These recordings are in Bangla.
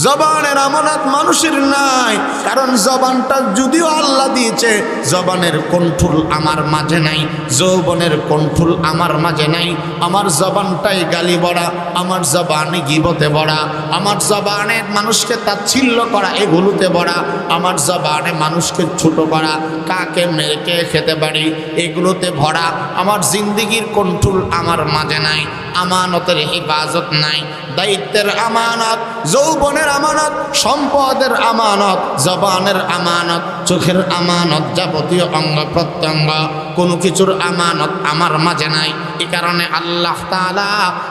জবানের আমানত মানুষের নাই, কারণ জবানটা যদিও আল্লাহ দিয়েছে, জবানের কন্ট্রোল আমার মাঝে নাই, যৌবনের কন্ট্রোল আমার মাঝে নাই। আমার জবানটাই গালি বড়া, আমার জবানে গীবতে বড়া, আমার জবানে মানুষকে তাচ্ছিল্য করা এগুলোতে বড়া, আমার জবানে মানুষকে ছোট করা, কাকে মেরে কে খেতে পারি এগুলোতে ভরা। আমার জিন্দিগির কন্ট্রোল আমার মাঝে নাই, আমানতের হেফাজত নাই, দায়িত্বের আমানত, যৌবনের আমানত, সম্পদের আমানত, জবানের আমানত, চোখের আমানত, যাবতীয় অঙ্গ প্রত্যঙ্গ কোনো কিছুর আমানত আমার মাঝে নাই। এই কারণে আল্লাহ তাআলা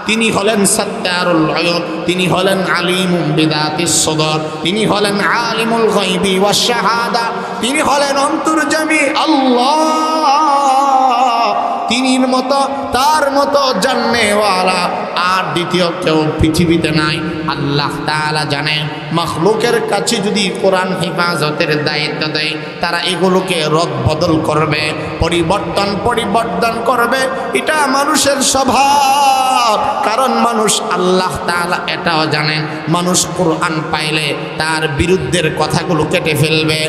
তিনি হলেন সাত্তারুল গায়ব, তিনি হলেন আলিমুম বিদাতিস সুদূর, তিনি হলেন আলিমুল গায়বি ওয়াশ শাহাদা, তিনি হলেন অন্তর্যামী আল্লাহ। তিনির মতো তার মতো জাননেওয়ালা আর দ্বিতীয় কেউ পৃথিবীতে নাই। আল্লাহ তাআলা জানেন মাখলুকের কাছে যদি কোরআন হেফাজতের দায়িত্ব দেয়, তারা এগুলোকে রদ বদল করবে, পরিবর্তন করবে। এটা মানুষের স্বভাব, কারণ মানুষ আল্লাহ তাআলা এটাও জানেন মানুষ কোরআন পাইলে তার বিরুদ্ধের কথাগুলো কেটে ফেলবে।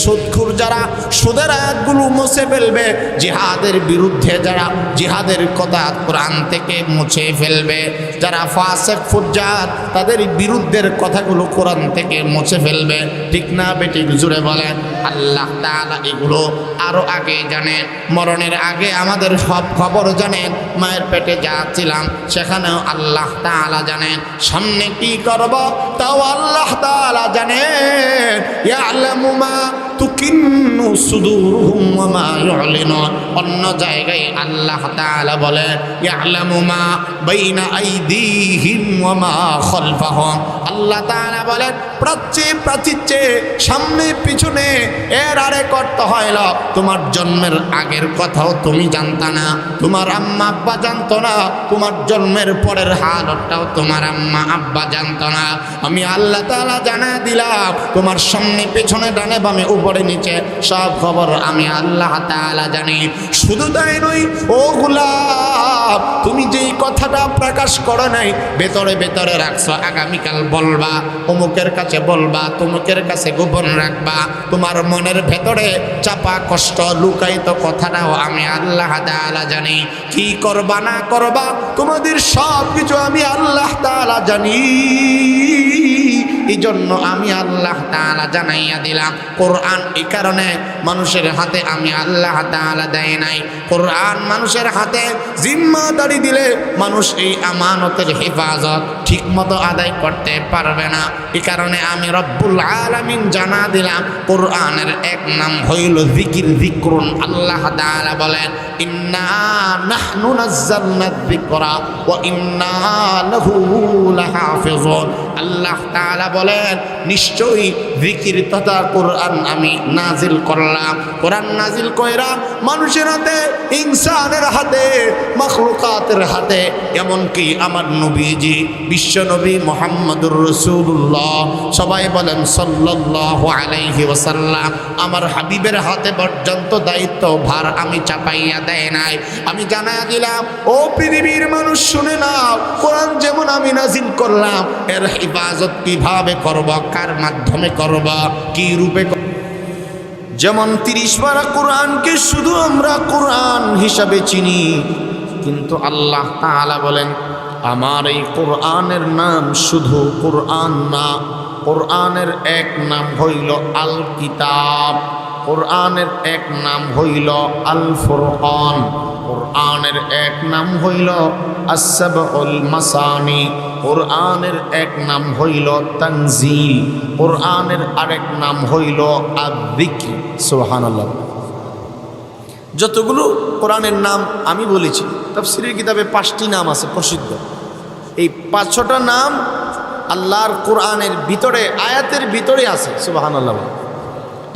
সুদখোর যারা সুদের আয়াতগুলো মুছে ফেলবে, জিহাদের বিরুদ্ধে যারা জিহাদের কথা কোরআন থেকে মুছে ফেলবে, যারা ফাসিক ফুজ্জার তাদের বিরুদ্ধের কথাগুলো কোরআন থেকে মুছে ফেলবে। ঠিক না বেঠিক জুড়ে বলেন? আল্লাহ তাআলা এগুলো আরো আগে জানেন, মরণের আগে আমাদের সব খবর জানেন। মায়ের পেটে যা ছিলাম সেখানেও আল্লাহ তাআলা জানেন, সামনে কি করব তাও আল্লাহ তাআলা জানেন। ইয়ালামু মা তুকিন্নু সুদুরুহুম ওয়া মা ইউলিনুন। অন্য জায়গায় আল্লাহ তাআলা বলেন ইয়ালামু মা বাইনা আইদিহিম ওয়া মা খালফাহুম। আল্লাহ তাআলা বলেন প্রাচ্যে সামনে পিছনে এর আরেক অর্থ হইল তোমার জন্মের আগের কথাও তুমি জানতা না, তোমার আম্মা আব্বা জানতো না, তোমার জন্মের পরের হালটাও তোমার আম্মা আব্বা জানতো না। আমি আল্লাহ তাআলা জানা দিলাম তোমার সামনে পেছনে ডানে বামে উপরে নিচে সব খবর আমি আল্লাহ তাআলা জানি। শুধু তাই নয় ও গোলাম, তুমি যেই কথাটা প্রকাশ করো নাই ভেতরে ভেতরে রাখছো, আগামীকাল বলবা, অমুকের কাছে বলবা, তমুকের কাছে গোপন রাখবা, তোমার মনের ভেতরে চাপা কষ্ট লুকায়িত কথাটাও আমি আল্লাহ তাআলা জানি। কি করবা না করবা তোমাদের সব কিছু আমি আল্লাহ তাআলা জানি। এই জন্য আমি আল্লাহ তাআলা জানাইয়া দিলাম। কোরআন এই কারণে মানুষের হাতে আমি আল্লাহ তাআলা দেয় নাই। কোরআন মানুষের হাতে জিম্মাদারি দিলে মানুষ এই আমানতের হেফাজত ঠিক মতো আদায় করতে পারবে না। এই কারণে আমি রব্বুল আলামিন জানা দিলাম কোরআনের এক নাম হইল যিকরুন। আল্লাহ তাআলা বলেন ইন্না নাহনু নাযালনা যিকরা ওয়া ইন্না লাহু লাহাফিজুন। আল্লাহ তাআলা বলেন নিশ্চয়ই জিকির তথা কোরআন আমি নাজিল করলাম। কোরআন নাজিল কইরা মানুষের হাতে, ইনসানের হাতে, মাখলুকাতের হাতে, এমনকি আমার নবীজি বিশ্ব নবী মুহাম্মদুর রাসূলুল্লাহ, সবাই বলেন সাল্লাল্লাহু আলাইহি ওয়াসাল্লাম, আমার হাবিবের হাতে পর্যন্ত দায়িত্ব ভার আমি চাপাইয়া দেয় নাই। আমি জানাইয়া দিলাম ও পৃথিবীর মানুষ শুনে নাও, কোরআন যেমন আমি নাজিল করলাম এর হেফাজত কিভাবে করব, কার মাধ্যমে করব, কি রূপে। যেমন 30 পারা কোরআনকে শুধু আমরা কোরআন হিসাবে চিনি, কিন্তু আল্লাহ তাআলা বলেন আমার এই কোরআনের নাম শুধু কোরআন না, কোরআনের এক নাম হইল আল কিতাব, কোরআনের এক নাম হইল আল ফুরকান, কোরআনের এক নাম হইল আস-সাবউল মাসানি, কোরআনের এক নাম হইল তানজিল, কোরআনের আরেক নাম হইল আয-যিকর। সুবহানাল্লাহ। যতগুলো কোরআনের নাম আমি বলেছি, তাফসীরের কিতাবে 5টি নাম আছে প্রসিদ্ধ। এই 5-6টা নাম আল্লাহর কোরআনের ভিতরে, আয়াতের ভিতরে আছে। সুবহানাল্লাহ।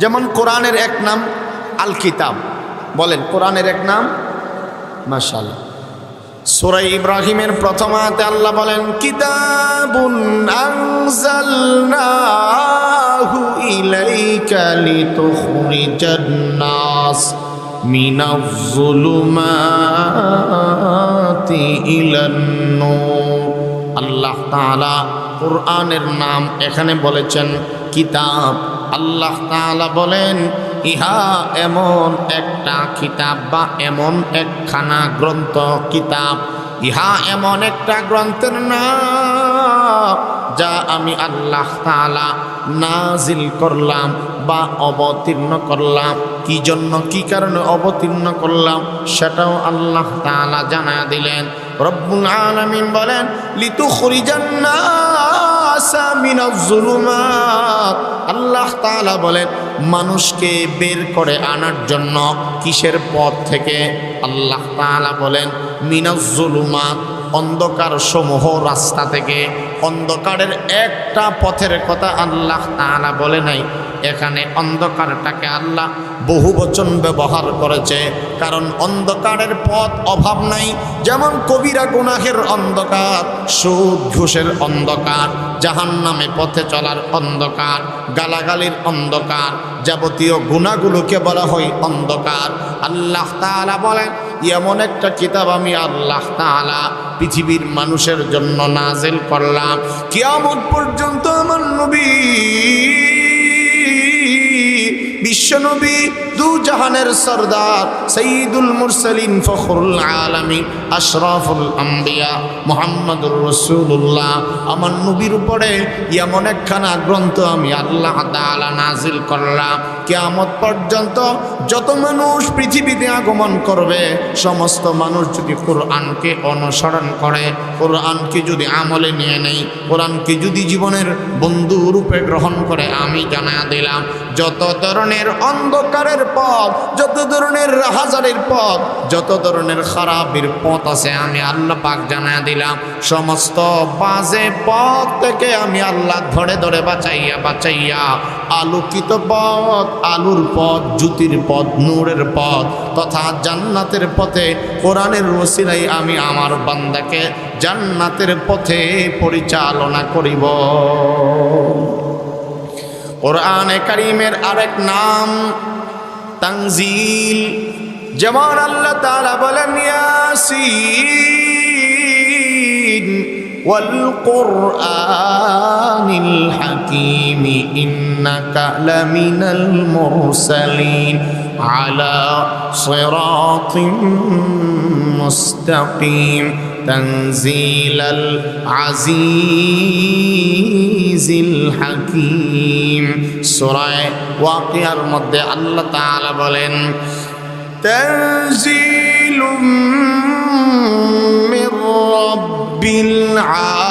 যেমন কোরআনের এক নাম আল কিতাব, বলেন কোরআনের এক নাম, মাশাআল্লাহ। সূরা ইব্রাহিমের প্রথম আয়াতে আল্লাহ বলেন কিতাবুন আনজালনাহু ইলাইকা লিতুখরিজান নাস মিনাজ যুলুমাতি ইলান নূর। আল্লাহ তাআলা কুরআনের নাম এখানে বলেছেন কিতাব। আল্লাহ তাআলা বলেন ইহা এমন একটা কিতাব বা এমন একখানা গ্রন্থ, কিতাব ইহা এমন একটা গ্রন্থের নাম যা আমি আল্লাহ তাআলা নাজিল করলাম বা অবতীর্ণ করলাম। কি জন্য, কি কারণে অবতীর্ণ করলাম সেটাও আল্লাহ তাআলা জানা দিলেন। রব্বুল আলামিন বলেন লিতুখরিজান নাসা মিনাজ যুলুমাত। আল্লাহ তাআলা বলেন মানুষকে বের করে আনার জন্য কিসের পথ থেকে? আল্লাহ তাআলা বলেন মিনাজ যুলুমাত, অন্ধকার সমূহ রাস্তা থেকে। অন্ধকারের একটা পথের কথা আল্লাহ তাআলা বলে নাই। এখানে অন্ধকারটাকে আল্লাহ বহু বচন ব্যবহার করেছে, কারণ অন্ধকারের পথ অভাব নাই। যেমন কবিরা গুনাহের অন্ধকার, সুদ ঘুষের অন্ধকার, জাহান্নামে পথে চলার অন্ধকার, গালাগালির অন্ধকার, যাবতীয় গুনাহগুলোকে বলা হয় অন্ধকার। আল্লাহ তাআলা বলেন এমন একটা কিতাব আমি আল্লাহ তাআলা পৃথিবীর মানুষের জন্য নাজিল করলাম। কিয়ামত পর্যন্ত আমার নবী, বিশ্বনবী, দু জাহানের সরদার, সাইয়্যিদুল মুরসালিন, ফখরুল আলামিন, আশরাফুল আম্বিয়া মুহাম্মদুর রাসূলুল্লাহ, আমার নবীর উপরে এমন একখানা গ্রন্থ আমি আল্লাহ তাআলা নাজিল করলাম। কিয়ামত পর্যন্ত যত মানুষ পৃথিবীতে আগমন করবে, সমস্ত মানুষ যদি কোরআনকে অনুসরণ করে, কোরআনকে যদি আমলে নিয়ে নেয়, কোরআনকে যদি জীবনের বন্ধু রূপে গ্রহণ করে, আমি জানা দিলাম যত ধরনের অন্ধকারের পথ, যত ধরনের হাজারের পথ, যত ধরনের খারাপের পথ আছে, আমি আল্লাহ পাক জানা দিলাম সমস্ত বাজে পথ থেকে আমি আল্লাহ ধরে ধরে বাঁচাইয়া বাঁচাইয়া আলোকিত পথ, আলোর পথ, জ্যোতির পথ, নূরের পথ তথা জান্নাতের পথে কোরআনের ওসিলায় আমি আমার বান্দাকে জান্নাতের পথে পরিচালনা করিব। কোরআনে কারীমের আরেক নাম তানজিল। যেমন আল্লাহ তাআলা বলেন ইয়াসিন ওয়াল কুরআনিল হাকীম ইন্নাকা লামিনাল মুরসালিন আলা সিরাতিম মুস্তাকিম তানজিলাল আজিজিল হাকীম। সূরা ওয়াকিয়ার মধ্যে আল্লাহ তাআলা বলেন তানজিলুম মির রাব্বিল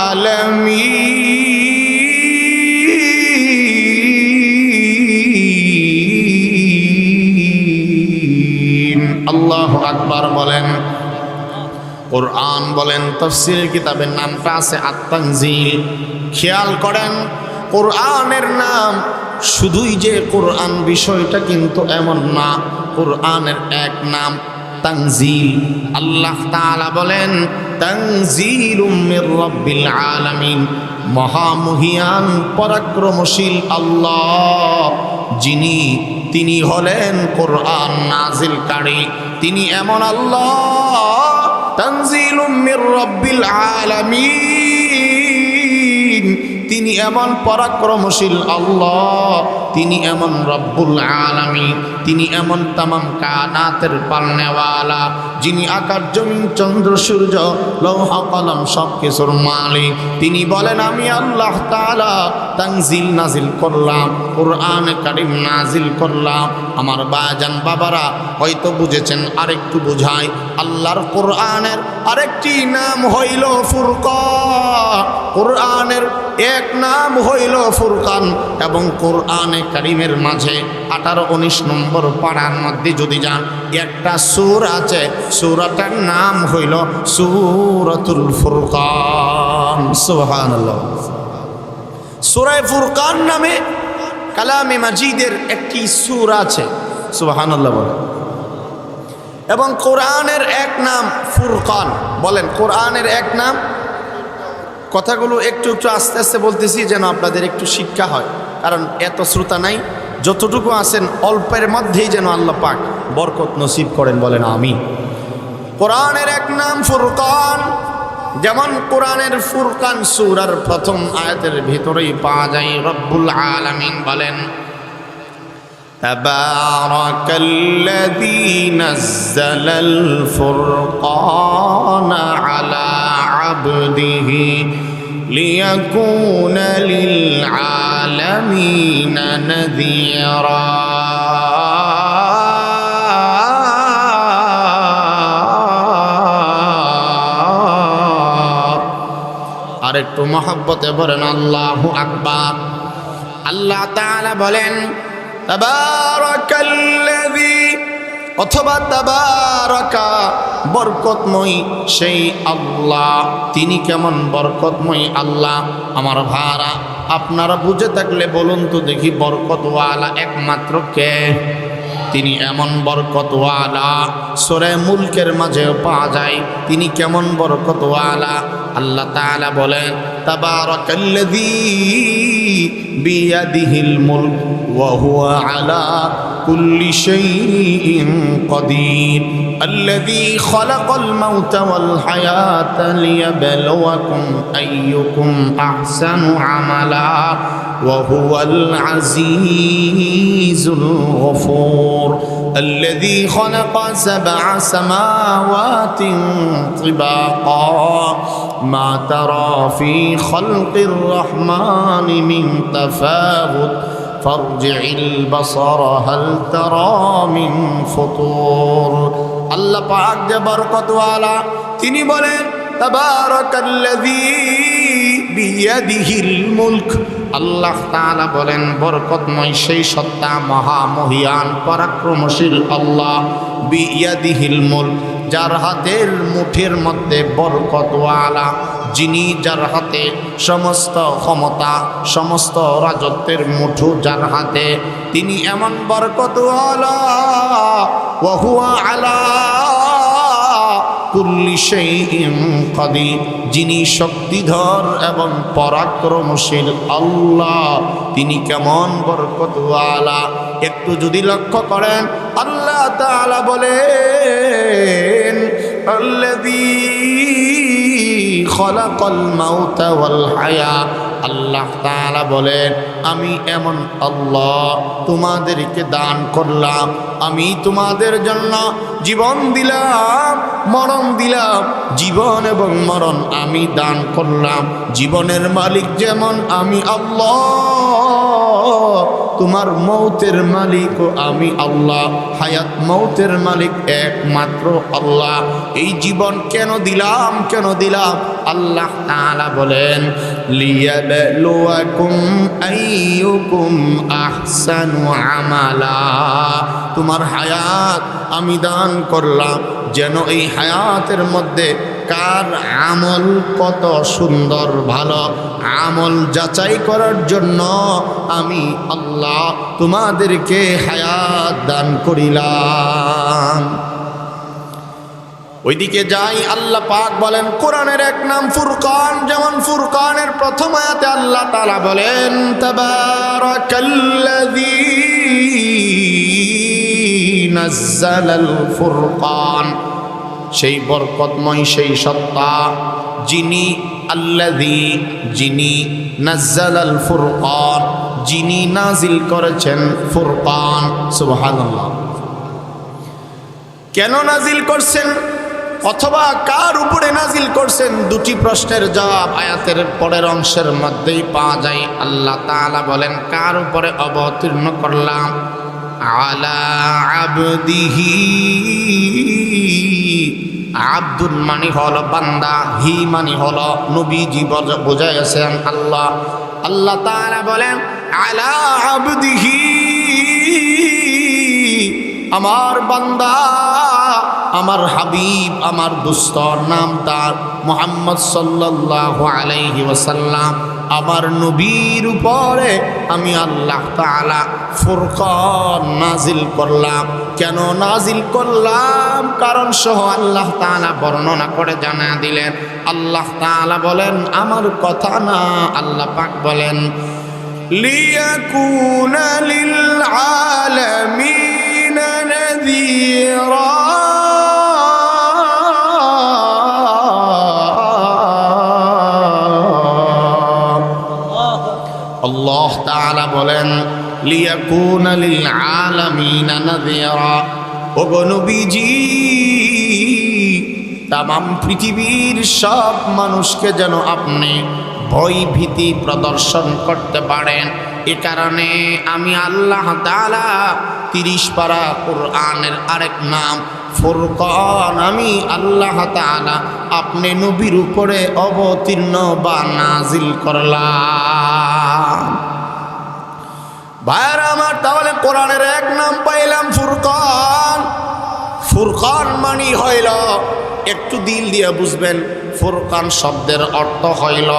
আলামিন। আল্লাহু আকবার বলেন। কোরআন বলেন তাফসীরের কিতাবের নামটা আছে আত-তানজিল। খেয়াল করেন কোরআনের নাম শুধুই যে কোরআন বিষয়টা কিন্তু এমন না। কোরআনের এক নাম তানজিল। আল্লাহ তাআলা বলেন তানজিলুম মির রাব্বিল আলামিন। মহামহিয়ান পরাক্রমশীল আল্লাহ যিনি, তিনি হলেন কোরআন নাজিলকারী। তিনি এমন আল্লাহ তানজিলুম মির রাব্বিল আলামিন, তিনি এমন পরাক্রমশীল আল্লাহ, তিনি এমন রব্বুল আলামিন, তিনি এমন তামাম কানাতের পালনেওয়ালা, যিনি আকাশ জমিন চন্দ্র সূর্য লৌহ কলম সব কিছুর মালিক। তিনি বলেন আমি আল্লাহ তাআলা তানজিল নাজিল করলাম, কোরআন কারীম নাজিল করলাম। আমার বাজান বাবারা হয়তো বুঝেছেন, আরেকটু বুঝাই। আল্লাহর কোরআনের আরেকটি নাম হইল ফুরকান। কোরআনের এক নাম হইল ফুরকান। এবং কোরআনে কারীমের মাঝে 18-19 নম্বর পারার মধ্যে যদি যান, একটা সূরা আছে, সূরাটার নাম হইল সূরাতুল ফুরকান। সুবহানাল্লাহ। সূরা ফুরকান নামে কালামে মাজিদের একটি সূরা আছে। সুবহানাল্লাহ বলেন। এবং কোরআনের এক নাম ফুরকান। বলেন কোরআনের এক নাম। কথাগুলো একটু একটু আস্তে আস্তে বলতেছি যেন আপনাদের একটু শিক্ষা হয়, কারণ এত শ্রোতা নাই। যতটুকু আছেন অল্পের মধ্যেই যেন আল্লাহ পাক বরকত নসিব করেন। বলেন আমিন। কোরআনের এক নাম ফুরকান। যেমন কোরআনের ফুরকান সূরার প্রথম আয়াতের ভিতরেই পাওয়া যায়। রব্বুল আলামিন বলেন, তাবারাকাল্লাযী নাযালাল ফুরকানা আলা আবদিহি লিয়াকুনা লিল আলামিনা নাযীরা। আর একটু মহব্বতে বলেন আল্লাহু আকবার। আল্লাহ তাআলা বলেন তাবারাকাল্লাযী, অথবা তাবারাকা, বরকতময় সেই আল্লাহ। তিনি কেমন বরকতময় আল্লাহ? আমার ভাইরা, আপনারা বুঝে থাকলে বলুন তো দেখি, বরকতওয়ালা একমাত্র কে? তিনি এমন বরকতওয়ালা, সূরা মুলকের মাঝেও পাওয়া যায়। তিনি কেমন বরকতওয়ালা? আল্লাহ তাআলা বলেন, তাবারাকাল্লাযী বিয়াদিহিল মুলক ওয়া হুয়া আলা কুল্লি শাইইন কাদির, আল্লাযী খালাকাল মাউতা ওয়াল হায়াতা লিয়াবলুয়াকুম আইয়ুকুম আহসানু আমালা ওয়া হুয়াল আজিজুল গফুর, الذي خلق 7 سماوات طباقا ما ترى في خلق الرحمن من تفاوت فارجع البصر هل ترى من فطور। আল্লাহ পাক যে বরকতওয়ালা, তিনি বলেন তাবারাকাল্লাযী বিয়াদিহিল মুলক। আল্লাহ তাআলা বলেন বরকতময় সেই সত্তা, মহামহিয়ান পরাক্রমশীল আল্লাহ। বিয়াদিহিল মুলক, যার হাতের মুঠির মধ্যে বরকতওয়ালা, যিনি যার হাতে সমস্ত ক্ষমতা, সমস্ত রাজত্বের মুঠো যার হাতে, তিনি এমন বরকতওয়ালা। ওয়া হুয়া আলা কুল্লি শাইইন কাদির, যিনি শক্তিধর এবং পরাক্রমশীল আল্লাহ। তিনি কেমন বরকতওয়ালা একটু যদি লক্ষ্য করেন, আল্লাহ তাআলা বলেন আল্লাযী খালাকাল মাউতা ওয়াল হায়া। আল্লাহ তাআলা বলেন, আমি এমন আল্লাহ, তোমাদেরকে দান করলাম, আমি তোমাদের জন্য জীবন দিলাম, মরণ দিলাম। জীবন এবং মরণ আমি দান করলাম। জীবনের মালিক যেমন আমি আল্লাহ, তোমার মৌতের মালিকও আমি আল্লাহ, হায়াত মৌতের মালিক একমাত্র আল্লাহ। এই জীবন কেন দিলাম, কেন দিলাম? আল্লাহ তাআলা বলেন লিয়াবলুয়াকুম আইয়ুকুম আহসানু আমালা। তোমার হায়াত আমি দান করলাম যেন এই হায়াতের মধ্যে কার আমল কত সুন্দর ভালো, আমল যাচাই করার জন্য আমি আল্লাহ তোমাদেরকে হায়াত দান করিলাম। ওইদিকে যাই, আল্লাহ পাক বলেন কোরআনের এক নাম ফুরকান। যেমন ফুরকানের প্রথম আয়াতে আল্লাহ তাআলা বলেন তাবারাকাল্লাযী নাযালাল ফুরকান, সেই বরকতময় সেই সত্তা যিনি, আল্লাযী যিনি, নাযালাল ফুরকান যিনি নাজিল করেছেন ফুরকান। সুবহানাল্লাহ। কেন নাজিল করছেন অথবা কার উপরে নাজিল করছেন, দুটি প্রশ্নের জবাব আয়াতের পরের অংশের মধ্যেই পাওয়া যায়। আল্লাহ তাআলা বলেন কার উপরে অবতীর্ণ করলাম, আলা আবদিহি। আব্দুল মানি হলো বান্দা, হি মানি হলো নবীজি বোঝাইছেন আল্লাহ। আল্লাহ তাআলা বলেন আলা আবদিহি, আমার বান্দা, আমার হাবিব, আমার দুস্তর, নাম তার মুহাম্মদ সাল্লাল্লাহু আলাইহি ওয়াসাল্লাম, আমার নবীর উপরে আমি আল্লাহ তাআলা ফুরকান নাজিল করলাম। কেন নাজিল করলাম কারণ সহ আল্লাহ তাআলা বর্ণনা করে জানা দিলেন। আল্লাহ তাআলা বলেন আমার কথা না, আল্লাহ পাক বলেন লিয়াকুনা লিল আলামিনা নাযীরা। তাআলা বলেন লিয়াকুনা লিল আলামিনা নাযীরা। ওগো নবীজি, তামাম পৃথিবীর সব মানুষকে যেন আপনি ভয় ভীতি প্রদর্শন করতে পারেন, এ কারণে আমি আল্লাহ তাআলা 30 পারা কোরআনের আরেক নাম ফুরকান আমি আল্লাহ তাআলা আপনি নবীর উপরে অবতীর্ণ বা নাজিল করলাম। ভাইরা আমার, তাহলে কোরআনের এক নাম পাইলাম ফুরকান। ফুরকান মানে হইল, একটু দিল দিয়ে বুঝবেন, ফুরকান শব্দের অর্থ হইল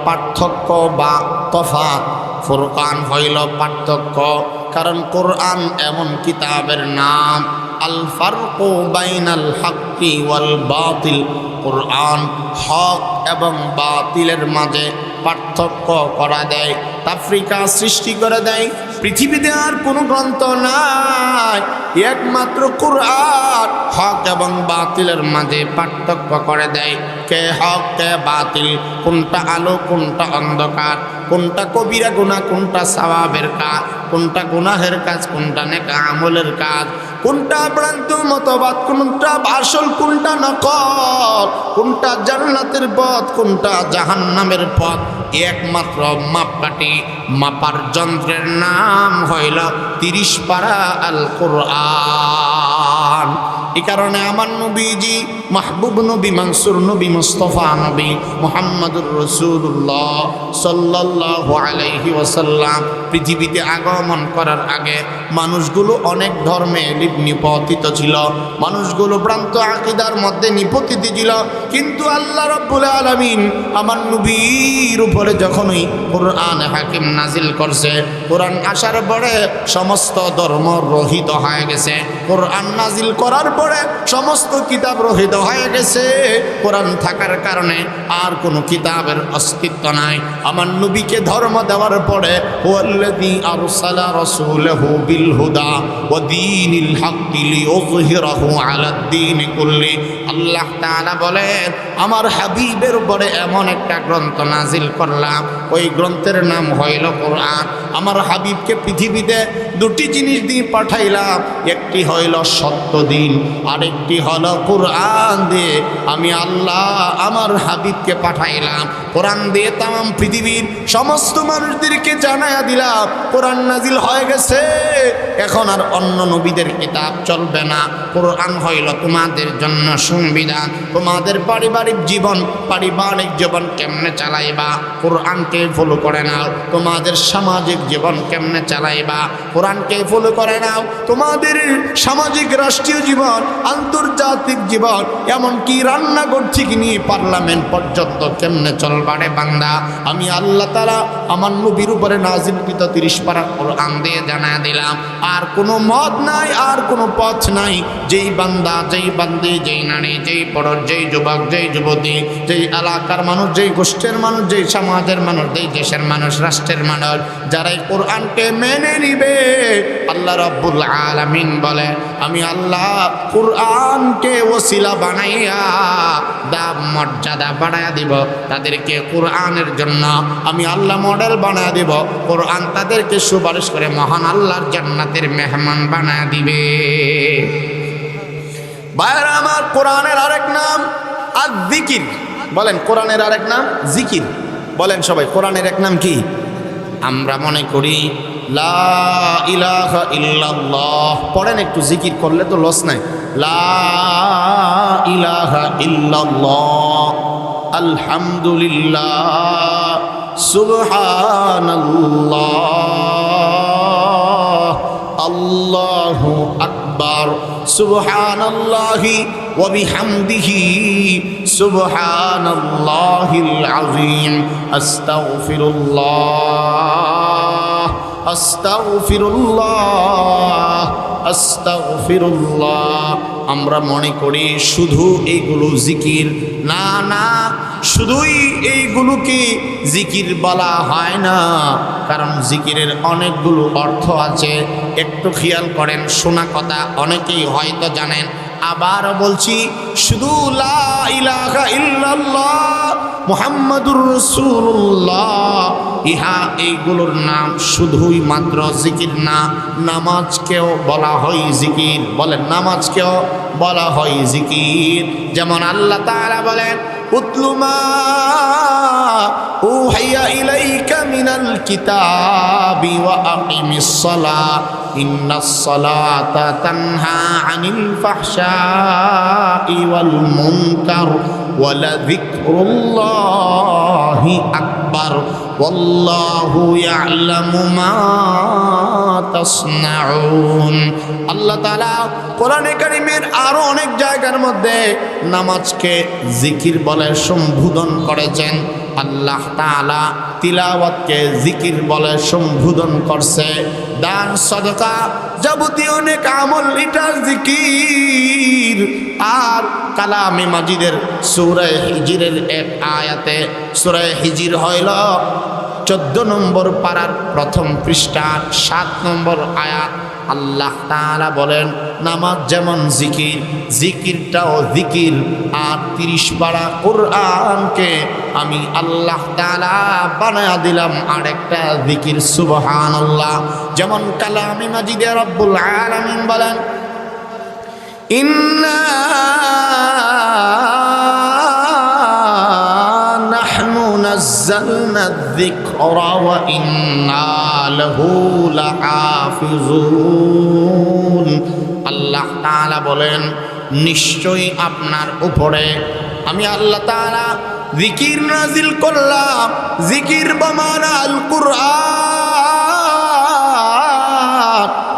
পার্থক্য বা তফাৎ। ফুরকান হইল পার্থক্য, কারণ কোরআন এমন কিতাবের নাম আল ফারকু বাইনাল হাক্কি ওয়াল বাতিল। কোরআন হক এবং বাতিলের মাঝে পার্থক্য করা দেয়, তাফরিকা সৃষ্টি করে দেয়। পৃথিবীতে আর কোনো গ্রন্থ নাই, একমাত্র কোরআন হক এবং বাতিলের মাঝে পার্থক্য করে দেয়। কে হক কে বাতিল, কোনটা আলো কোনটা অন্ধকার, কোনটা কবিরা গুনাহ কোনটা সওয়াবের কাজ, কোনটা গুনাহের কাজ কোনটা নেক আমলের কাজ, কোনটা ভ্রান্ত মতবাদ কোনটা আসল কোনটা নকল, কোনটা জান্নাতের পথ কোনটা জাহান্নামের পথ, একমাত্র মাপকাঠি মাপার যন্ত্রের নাম হইল 30 পারা আল কোরআন। এই কারণে আমার নবীজি মাহবুব নবী মনসুর নবী মুস্তাফা নবী মুহাম্মদুর রাসূলুল্লাহ সাল্লাল্লাহু আলাইহি ওয়াসাল্লাম পৃথিবীতে আগমন করার আগে মানুষগুলো অনেক ধর্মে নিপতিত ছিল, মানুষগুলো ভ্রান্ত আকীদার মধ্যে নিপতিত ছিল। কিন্তু আল্লাহ রাব্বুল আলামিন আমার নবীর উপরে যখনই কোরআন হাকিম নাজিল করছে, কোরআন আসার পরে সমস্ত ধর্ম রহিত হয়ে গেছে। কোরআন নাজিল করার পরে সমস্ত কিতাব রহিত হয়ে গেছে। কোরআন থাকার কারণে আর কোনো কিতাবের অস্তিত্ব নাই। আমার নবীকে ধর্ম দেওয়ার পরে ওয়াল্লাযী আরসালা রাসূলাহু বিল হুদা ওয়া দীনিল হাক্কি লিইয়ুযহিরাহু আলাদ-দীনি কুল্লি। আল্লাহ তাআলা বলেন আমার হাবিবের উপরে এমন একটা গ্রন্থ নাজিল করলাম, ওই গ্রন্থের নাম হইল কোরআন। আমার হাবিবকে পৃথিবীতে দুটি জিনিস দিয়ে পাঠাইলাম, একটি হইল সত্য দিন, আরেকটি হলো কোরআন দিয়ে। আমি আল্লাহ আমার হাবিবকে পাঠাইলাম কোরআন দিয়ে তামাম পৃথিবীর সমস্ত মানুষদেরকে জানায়া দিলাম কোরআন নাজিল হয়ে গেছে। এখন আর অন্য নবীদের কিতাব চলবে না। কোরআন হইল তোমাদের জন্য সংবিধান। তোমাদের পারিবারিক জীবন কেমনে চালাইবা কোরআনকে ফলো করে নাও। তোমাদের সামাজিক জীবন কেমনে চালাইবা কোরআনকে ফলো করে নাও। তোমাদের সামাজিক রাষ্ট্রীয় জীবন, আন্তর্জাতিক জীবন, এমনকি রান্নাঘর থেকে নিয়ে পার্লামেন্ট পর্যন্ত কেমনে চলবারে বান্দা, আমি আল্লাহ তাআলা আমার নবীর উপরে নাজিলকৃত 30 পারা কোরআন দিয়ে জানা দিলাম। আর কোনো মত নাই, আর কোনো পথ নাই। যেই বান্দা, যেই বান্দি, যেই নারী, যেই পুরুষ, যেই যুবক, যেই যুবতী, যেই এলাকার মানুষ, যেই গোষ্ঠীর মানুষ, যেই সমাজের মানুষ, যেই দেশের মানুষ, রাষ্ট্রের মানুষ, যারা এই কোরআনকে মেনে নিবে, আল্লাহ রাব্বুল আলামিন বলে আমি আল্লাহ কোরআনকে ওসিলা বানাইয়া দাম মর্যাদা বাড়াইয়া দিব। তাদেরকে কোরআনের জন্য আমি আল্লাহ মডেল বানাইয়া দিব। কোরআন তাদেরকে সুপারিশ করে মহান আল্লাহর জান্নাতের মেহমান বানাইয়া দিবে। ভাইরা আমার, কোরআনের আরেক নাম আয-যিকির। বলেন কোরআনের আরেক নাম জিকির। বলেন সবাই, কোরআনের এক নাম কি? আমরা মনে করি লা ইলাহা ইল্লাল্লাহ পড়েন, একটু জিকির করলে তো লস নাই। লা ইলাহা ইল্লাল্লাহ আলহামদুলিল্লাহ সুবহানাল্লাহ আল্লাহু আকবার সুবহানাল্লাহি ওয়া বিহামদিহি সুবহানাল্লাহিল আযীম আস্তাগফিরুল্লাহ আস্তাগফিরুল্লাহ আস্তাগফিরুল্লাহ। আমরা মনে করি শুধু এইগুলো জিকির। না না, শুধুই এইগুলোকে জিকির বলা হয় না, কারণ জিকিরের অনেকগুলো অর্থ আছে। একটু খেয়াল করেন, শোনা কথা অনেকেই হয়তো জানেন। আবার বলছি, শুধু লা ইলাহা ইল্লাল্লাহ মুহাম্মাদুর রাসূলুল্লাহ, ইহা এইগুলোর নাম শুধুই মাত্র জিকির না, নামাজকেও বলা হয় জিকির। বলেন, নামাজকেও বলা হয় জিকির। যেমন আল্লাহ তাআলা বলেন, উতলু মা উহিয়া ইলাইকা মিনাল কিতাবি ওয়া আকিমিস সালাহ ইন্নাস সালাতা তানহা আনিল ফাহশাই ওয়াল মুনকার ওয়া লাযিকরুল্লাহি আকবার ওয়াল্লাহু ইয়ালামু মা তাসনাউন। আল্লাহ তাআলা কোরআনে কারীমের আরো অনেক জায়গার মধ্যে নামাজকে জিকির বলে সম্বোধন করেছেন। আল্লাহ তাআলা তিলাওয়াতকে জিকির বলে সম্বোধন করছে। দান সদকা যাবতীয় নেক আমল এটা জিকির। আর কালামে মাজিদের সূরা হিজরের এক আয়াতে, সূরা হিজর হইল 14 নম্বর পারার প্রথম পৃষ্ঠা 7 নম্বর আয়াত। আল্লাহ তাআলা বলেন, নামাজ যেমন জিকির, জিকিরটাও জিকির। আর 30 পারা কোরআনকে আমি আল্লাহ তাআলা বানায়া দিলাম আরেকটা জিকির। সুবহানাল্লাহ। যেমন কালামে মাজিদে রব্বুল আলামিন বলেন, ইন্না নাহনু নাযালনা যিকরা ওয়া ইন্না লাহু লাহাফিজুন। আল্লাহ তাআলা বলেন, নিশ্চয়ই আপনার উপরে আমি আল্লাহ তাআলা জিকির নাজিল করলাম। জিকির বমানা আল কুরআন।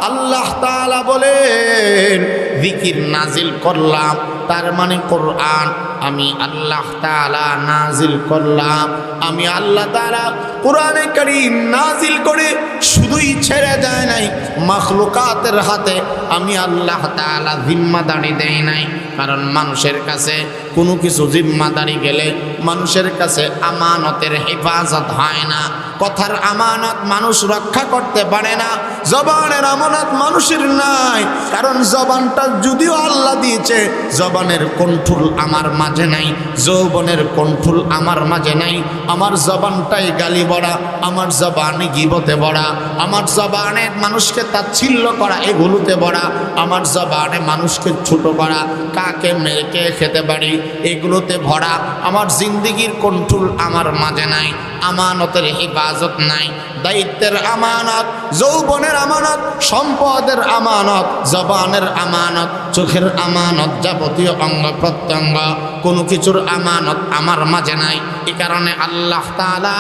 আল্লাহ তাআলা বলেন, জিকির নাজিল করলাম, তার মানে কোরআন আমি আল্লাহ তাআলা নাজিল করলাম। আমি আল্লাহ তাআলা কোরআনে কারীম নাজিল করে শুধুই ছেড়ে দেয় নাই, মাখলুকাতের হাতে আমি আল্লাহ তাআলা জিম্মাদারি দেই নাই। কারণ মানুষের কাছে কোনো কিছু জিম্মাদারি গেলে মানুষের কাছে আমানতের হেফাজত হয় না। কথার আমানত মানুষ রক্ষা করতে পারে না। জবানের আমানত মানুষের নাই, কারণ জবানটা যদিও আল্লাহ দিয়েছে, জবানের কন্ট্রোল আমার মাঝে নাই, যৌবনের কন্ট্রোল আমার মাঝে নাই। আমার জবানটাই গালি বড়া, আমার জবানে গীবতে বড়া, আমার জবানে মানুষকে তাচ্ছিল্য করা এগুলোতে বড়া, আমার জবানে মানুষকে ছোট করা, কাকে মেরে কে খেতে পারি এগুলোতে ভরা। আমার জিন্দেগির কন্ট্রোল আমার মাঝে নাই, আমানতের হেফাজত নাই। দায়িত্বের আমানত, যৌবনের আমানত, সম্পদের আমানত, জবানের আমানত, চোখের আমানত, যাবতীয় অঙ্গ প্রত্যঙ্গ, কোনো কিছুর আমানত আমার মাঝে নাই। এই কারণে আল্লাহ তাআলা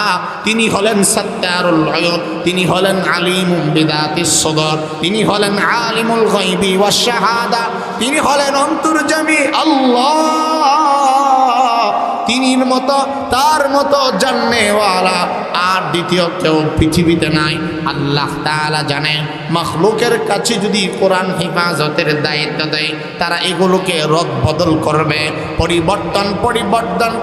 তিনি হলেন সাত্তারুল গায়ব, তিনি হলেন আলিমুম বিদাতিস সুদূর, তিনি হলেন আলিমুল গায়বি ওয়াশ শাহাদা, তিনি হলেন অন্তর্যামী আল্লাহ। তিনির মতো, তার মতো জাননেওয়ালা আর দ্বিতীয় কেউ পৃথিবীতে নাই। আল্লাহ তাআলা জানেন মাখলুকের কাছে যদি কোরআন হেফাজতের দায়িত্ব দেয়, তারা এগুলোকে রদ বদল করবে, পরিবর্তন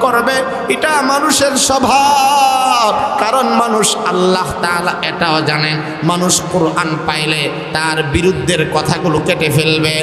করবে। এটা মানুষের স্বভাব। কারণ মানুষ, আল্লাহ তাআলা এটাও জানেন, মানুষ কোরআন পাইলে তার বিরুদ্ধের কথাগুলো কেটে ফেলবে।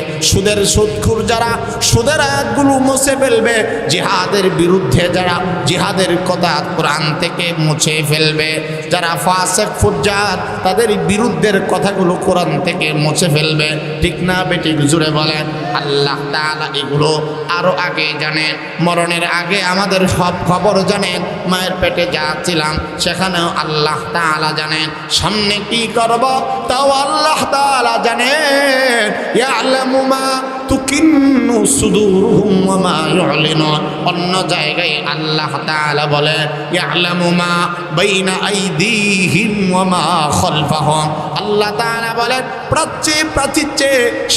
সুদখোর যারা সুদের আয়াতগুলো মুছে ফেলবে, জিহাদের বিরুদ্ধে যারা জিহাদের কথা কোরআন থেকে মুছে ফেলবে, যারা ফাসিক ফুজ্জার তাদের বিরুদ্ধের কথাগুলো কোরআন থেকে মুছে ফেলবে। ঠিক না বেঠিক? জুড়ে বলেন। আল্লাহ তাআলা এগুলো আরো আগে জানেন, মরণের আগে আমাদের সব খবর জানেন। মায়ের পেটে যা ছিলাম সেখানেও আল্লাহ তাআলা জানেন, সামনে কি করব তাও আল্লাহ তাআলা জানেন। ইয়ালামু মা তুকিন্নু সুদুরুহুম ওয়া মা ইউলিনুন। অন্য জায়গায় আল্লাহ তাআলা বলেন, ইয়ালামু মা বাইনা আইদিহিম ওয়া মা খালফাহুম। আল্লাহ তাআলা বলেন, প্রাচ্যে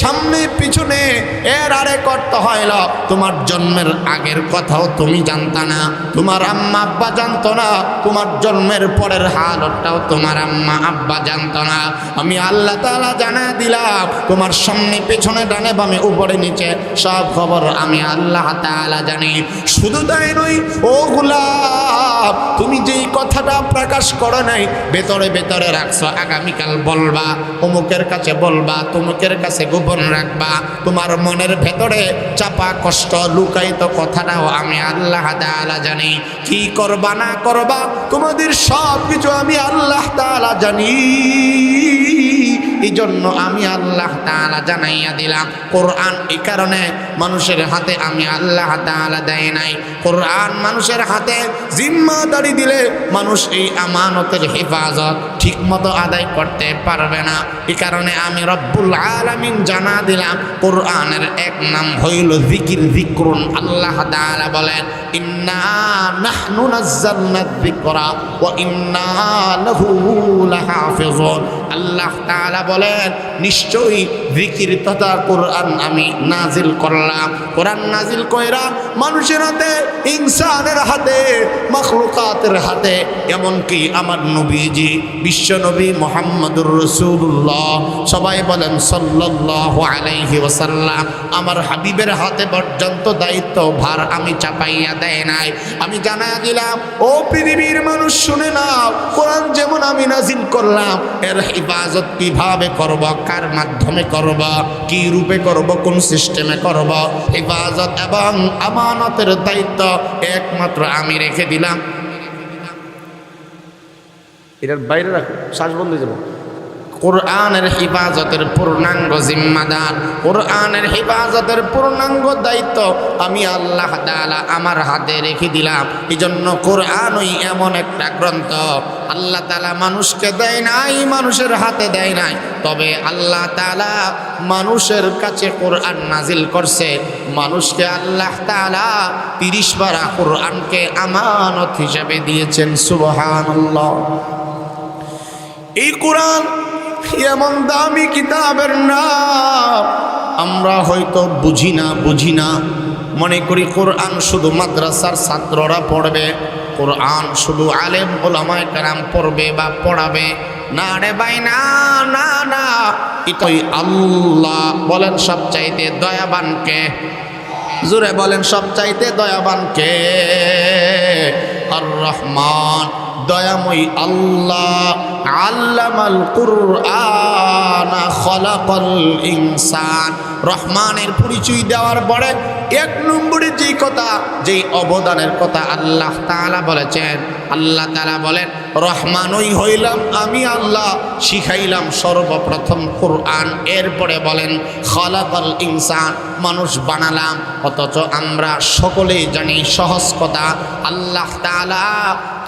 সামনে পিছনে এর আরে করতে হইল। তোমার জন্মের আগের কথাও তুমি জানতা না, তোমার আম্মা আব্বা জানতো না, তোমার জন্মের পরের হালতটাও তোমার আম্মা আব্বা জানতো না। আমি আল্লাহ তাআলা জানা দিলাম, তোমার সামনে পেছনে ডানে বামে উপরে নিচে সব খবর আমি আল্লাহ তাআলা জানি। শুধু তাই নয় ও গোলাম, তুমি যেই কথাটা প্রকাশ করো নাই, ভেতরে ভেতরে রাখছো, আগামীকাল বলবা, অমুকের কাছে বলবা, তমুকের কাছে গোপন রাখবা, তোমার মনের ভেতরে চাপা কষ্ট লুকায়িত কথাটাও আমি আল্লাহ তাআলা জানি। কি করবা না করবা তোমাদের সব কিছু আমি আল্লাহ তাআলা জানি। এই জন্য আমি আল্লাহ তাআলা জানাইয়া দিলাম। কোরআন এই কারণে মানুষের হাতে আমি আল্লাহ তাআলা দেয় নাই। কোরআন মানুষের হাতে জিম্মাদারি দিলে মানুষ এই আমানতের হেফাজত ঠিকমতো আদায় করতে পারবে না। এই কারণে আমি রব্বুল আলামিন জানা দিলাম কোরআনের এক নাম হইল যিকির, যিকরুন। আল্লাহ তাআলা বলেন ইন্না নাহনু নাযালনা যিকরা ওয়া ইন্না লাহু লাহাফিজুন। আল্লাহ তাআলা বলেন নিশ্চয়ই যিকির তথা কোরআন আমি নাজিল করলাম। কোরআন নাজিল কইরা মানুষের হাতে, ইনসানের হাতে, মাখলুকাতের হাতে, এমনকি আমার নবীজি বিশ্ব নবী মুহাম্মদুর রাসূলুল্লাহ, সবাই বলেন সাল্লাল্লাহু আলাইহি ওয়াসাল্লাম, আমার হাবিবের হাতে পর্যন্ত দায়িত্ব ভার আমি চাপাইয়া দেয় নাই। আমি জানাইয়া দিলাম ও পৃথিবীর মানুষ শুনে নাও, কোরআন যেমন আমি নাজিল করলাম এর হেফাজত কিভাবে করব, কার মাধ্যমে করব, কি রূপে করব, কোন সিস্টেমে করব, হেফাজত এবং আমানতের দায়িত্ব একমাত্র আমি রেখে দিলাম। এটার বাইরে রাখো, শ্বাস বন্ধ হয়ে যাবো। কোরআনের হেফাজতের পূর্ণাঙ্গ জিম্মাদার, কোরআনের হেফাজতের পূর্ণাঙ্গ দায়িত্ব আমি আল্লাহ তাআলা আমার হাতে রেখে দিলাম। এই জন্য কোরআনই এমন একটা গ্রন্থ আল্লাহ তাআলা মানুষকে দেয় নাই, মানুষের হাতে দেয় নাই, তবে আল্লাহ তাআলা মানুষের কাছে কোরআন নাজিল করছে। মানুষকে আল্লাহ তাআলা 30 পারা কোরআনকে আমানত হিসেবে দিয়েছেন। সুবহানাল্লাহ। এই কোরআন এমন দামি কিতাবের নাম আমরা হয়তো বুঝি না, মনে করি কোরআন শুধু মাদ্রাসার ছাত্ররা পড়বে, কোরআন শুধু আলেম ওলামায়ে কেরাম পড়বে বা পড়াবে। না রে ভাই, না না না, এটাই আল্লাহ বলেন সবচাইতে দয়াবানকে, জোরে বলেন সবচাইতে দয়াবানকে, আর রহমান, দয়াময় আল্লাহ। আল্লামাল কুরআন খলাকাল ইনসান। রহমানের পরিচয় দেওয়ার পরে 1 নম্বরে যেই কথা, যেই অবদানের কথা আল্লাহ তাআলা বলেছেন, আল্লাহ তাআলা বলেন রহমানই হইলাম আমি আল্লাহ, শিখাইলাম সর্বপ্রথম কোরআন। এরপরে বলেন খলাকাল ইনসান, মানুষ বানালাম। অথচ আমরা সকলেই জানি সহজ কথা, আল্লাহ তাআলা